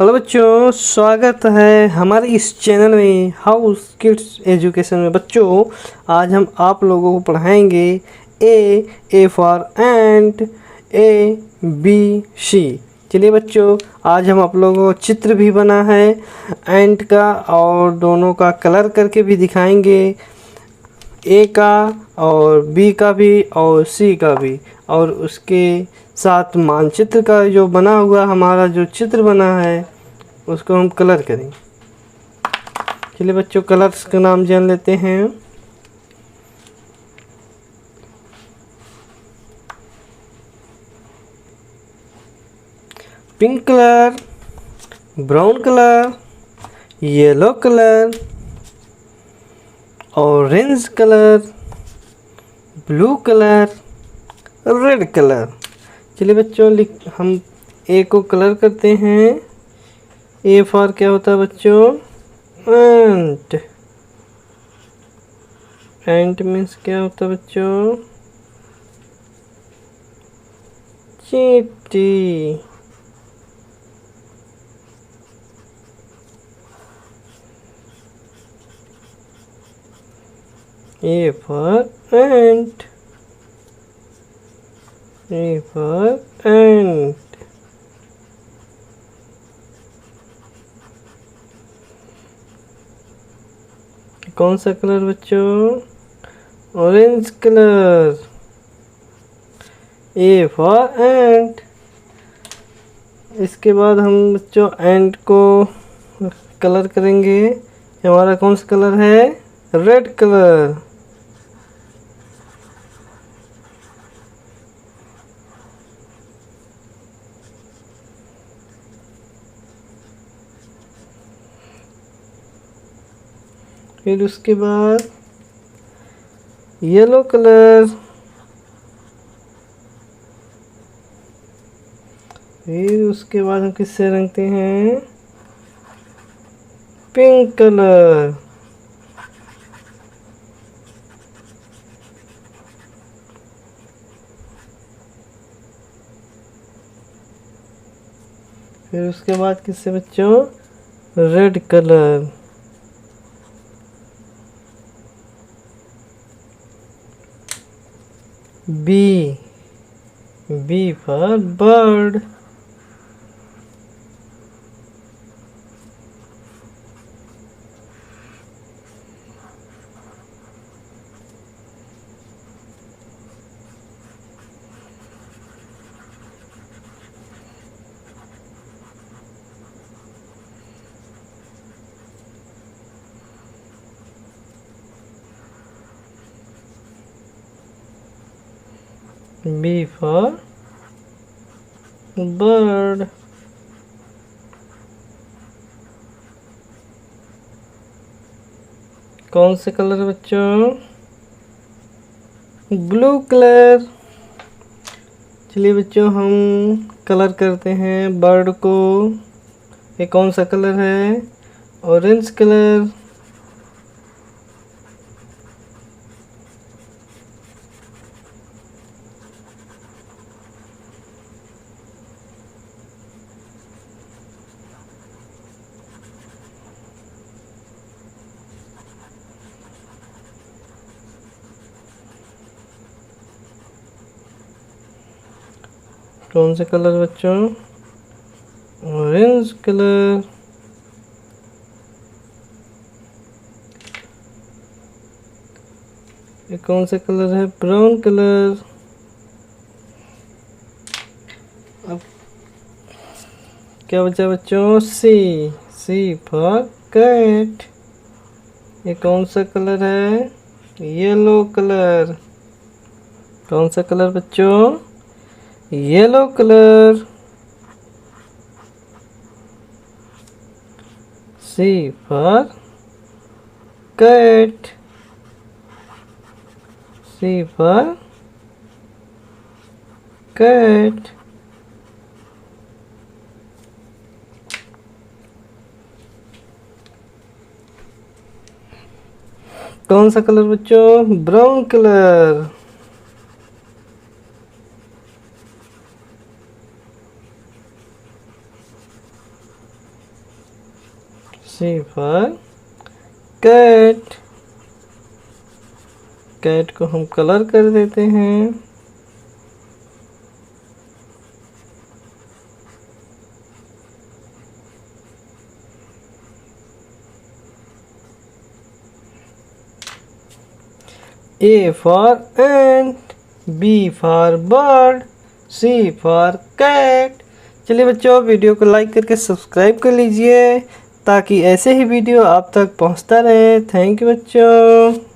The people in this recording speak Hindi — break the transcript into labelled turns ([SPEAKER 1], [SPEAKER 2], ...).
[SPEAKER 1] हेलो बच्चों, स्वागत है हमारे इस चैनल में हाउस किड्स एजुकेशन में। बच्चों, आज हम आप लोगों को पढ़ाएंगे ए फॉर एंट, ABC। चलिए बच्चों, आज हम आप लोगों को चित्र भी बना है एंट का और दोनों का कलर करके भी दिखाएंगे, ए का और बी का भी और सी का भी, और उसके साथ मानचित्र का जो बना हुआ हमारा जो चित्र बना है उसको हम कलर करेंगे। चलिए बच्चों, कलर्स का नाम जान लेते हैं। Pink colour, brown colour, yellow colour, orange colour, blue colour, red colour. चलिए बच्चों, हम ए को कलर करते हैं। ए फॉर क्या होता है बच्चों? एंट। एंट मीन्स क्या होता है बच्चों? चींटी। A for ant, A for ant. कौन सा कलर बच्चों? Orange colour. A for ant. इसके बाद हम बच्चों एंट को कलर करेंगे। हमारा कौन सा कलर है? Red colour. फिर उसके बाद येलो कलर। फिर उसके बाद हम किससे रंगते हैं? Pink colour. फिर उसके बाद किससे बच्चों? Red colour. B, B for bird. B for bird। कौन से कलर बच्चों? Blue colour. चलिए बच्चों, हम कलर करते हैं बर्ड को। ये कौन सा कलर है? Orange colour. कौन से कलर बच्चों? Orange colour. ये कौन सा कलर है? Brown colour. अब क्या बचा बच्चों? C for cat. ये कौन सा कलर है? Yellow colour. कौन सा कलर बच्चों? Yellow colour. C for cat, C for cat. कौन सा कलर बच्चों? Brown colour. C for cat. Cat को हम कलर कर देते हैं। A for ant, B for bird, C for cat। चलिए बच्चों, वीडियो को लाइक करके सब्सक्राइब कर लीजिए ताकि ऐसे ही वीडियो आप तक पहुंचता रहे। थैंक यू बच्चों।